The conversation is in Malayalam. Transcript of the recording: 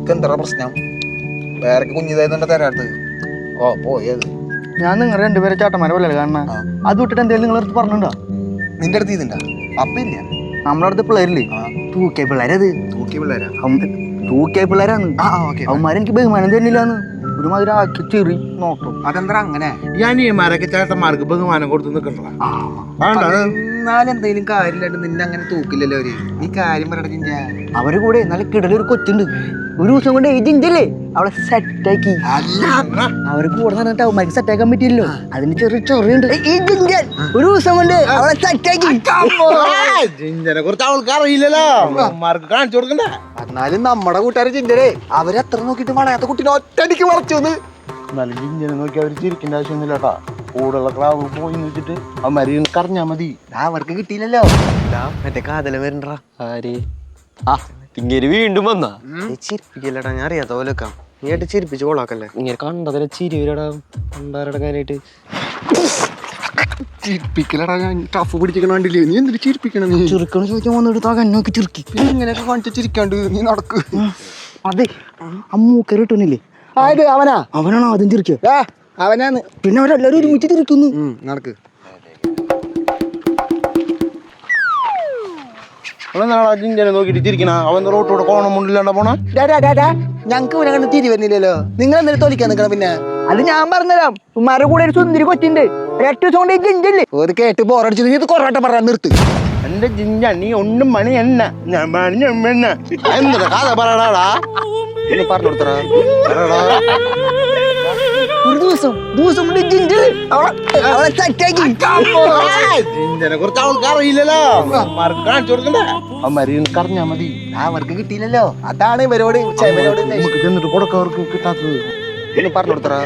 നിനക്ക് എന്താ പ്രശ്നം? വേറെ കുഞ്ഞിതായതുകൊണ്ട് തരാത്തത്. ഓ പോയത് ഞാൻ നിങ്ങൾ രണ്ടുപേരെ ചേട്ടന്മാരെ പോലെ കാണണ. അത് വിട്ടിട്ട് എന്തെങ്കിലും നിങ്ങളുടെ അടുത്ത് പറഞ്ഞിട്ടുണ്ടോ? നിന്റെ അടുത്ത് ഇതുണ്ടാ? അപ്പൊ ഇല്ല. നമ്മുടെ അടുത്ത് പിള്ളേരില്ലേ, തൂക്കിയ പിള്ളേരത്. തൂക്കിയ പിള്ളേരാ? തൂക്കിയ പിള്ളേരാന്ന്. അവന്മാരെനിക്ക് ബഹുമാനം തരുന്നില്ലാന്ന്. ഒരുമാതിരി ആക്കി ചെറി നോക്കും. അതെന്താ അങ്ങനെ? ഈ അനിയന്മാരൊക്കെ ചേട്ടന്മാർക്ക് ബഹുമാനം കൊടുത്ത് നിൽക്കണ്ട. എന്നാലും എന്തെങ്കിലും കാര്യമില്ലാണ്ട് നിന്നെ അങ്ങനെ തൂക്കില്ലല്ലോ അവര്. നീ കാര്യം പറയണ. അവര് കൂടെ നല്ല കിടലൊരു കൊച്ചുണ്ട്. ഒരു ദിവസം കൊണ്ട് ഈ ജിഞ്ചല്ലേ അവളെ സെറ്റാക്കി. അവര് കൂടെ നടന്നിട്ട് അവന്മാർക്ക് സെറ്റാക്കാൻ പറ്റില്ലല്ലോ. അതിന് ചെറിയ ചൊറിയുണ്ട്. ഈ ജിഞ്ചൻ ഒരു ദിവസം കൊണ്ട് അവളെ സെറ്റാക്കി. ജിഞ്ചനെ കുറിച്ച് അവൾക്ക് അറിയില്ലല്ലോ, അവന്മാർക്ക് കാണിച്ചു കൊടുക്കണ്ട. എന്നാലും നമ്മുടെ കൂട്ടുകാരെ ചിന്തരേ അവരെത്ര നോക്കിട്ട് വളയാത്ത കുട്ടീനെ ഒറ്റടിക്ക് വളച്ചു. എന്നാലും ജിഞ്ചനെ നോക്കി അവര് ചിരിക്കേണ്ട ആവശ്യമൊന്നുമില്ല കേട്ടാ. കൂടുള്ള ക്ലാവ് പോയി വെച്ചിട്ട് അവന്മാര് കറിഞ്ഞാ മതി. അവർക്ക് കിട്ടിയില്ലല്ലോ. മറ്റേ കാതല വരണ്ടാ. ആര്? ആ ഇങ്ങനെ വീണ്ടും വന്നാ? ചിരിപ്പിക്കല്ലടാ, ഞാൻ അറിയാത്ത പോലെക്കാം. നീ ആയിട്ട് ചിരിപ്പിച്ച് കൊള്ളാക്കല്ലേ. ഇങ്ങനെ കണ്ടതിലെ ചിരി വരടാ കണ്ടാരടക്കാനായിട്ട്. ചിരിപ്പിക്കലടാ, ഞാൻ ടഫ് പിടിച്ചിരിക്കണ കണ്ടില്ലേ? നീ എന്തിട്ട് ചിരിപ്പിക്കണം? നീ ചെറുക്കണ ചോദിച്ചാൽ വന്നെടുത്താ കണ്ണൊക്കെ ചിരിക്കി. ഇങ്ങനെയൊക്കെ കാണിച്ച ചിരിക്കാണ്ട് നീ നടക്ക്. അതെ, അമ്മൂക്കര ഇട്ടണില്ലേ, ആയത് അവനാ? അവനാണോ ആദ്യം ചിരിക്കുക? അവനാന്ന്. പിന്നെ അവരെല്ലാരും ഒരുമിച്ച് ചിരിക്കുന്നു. നടക്ക്. ജിഞ്ചനെ നോക്കിട്ട് ചിരിക്കണ. അവൻ റോട്ടോടെ കോണം മുണ്ടില്ലാണ്ട പോണ. ഞങ്ങക്ക് ഇവനെ കണ്ട് തിരി വരുന്നില്ലല്ലോ. നിങ്ങൾ എന്തെങ്കിലും തോലിക്കാൻ നിക്കണം. പിന്നെ അത് ഞാൻ പറഞ്ഞുതരാം. ഉമ്മാരുടെ കൂടെ ഒരു സുന്ദരി കൊച്ചുണ്ട്. ഒരൊറ്റ ദിവസം കൊണ്ട് ജിഞ്ചല്ലേ ഒരു കേട്ട് ബോറടിച്ചു. ഇത് കൊറോട്ട പറയാൻ നിർത്ത്. എന്റെ ജിഞ്ച നീ ഒന്നും മണി എണ്ണ ഞാൻ പണി എണ്ണ എന്താ കഥ പറയടാ. പറഞ്ഞു കൊടുത്തടാ. ഒരു ദിവസം കൊണ്ട് ജിഞ്ചല് അവളെ സെറ്റാക്കി. ജിഞ്ചനെ കുറിച്ച് അവൾക്ക് അറിയില്ലല്ലോ, അവന്മാർക്ക് കാണിച്ചു കൊടുക്കണ്ട. അവന്മാര് കറിഞ്ഞാ മതി. അവർക്ക് കിട്ടിയില്ലല്ലോ. അതാണ് ഇവരോട് ഇവരോട് നമുക്ക് ചെന്നിട്ട് കൊടുക്കവർക്ക് കിട്ടാത്തത്. പറഞ്ഞു കൊടുത്തടാ.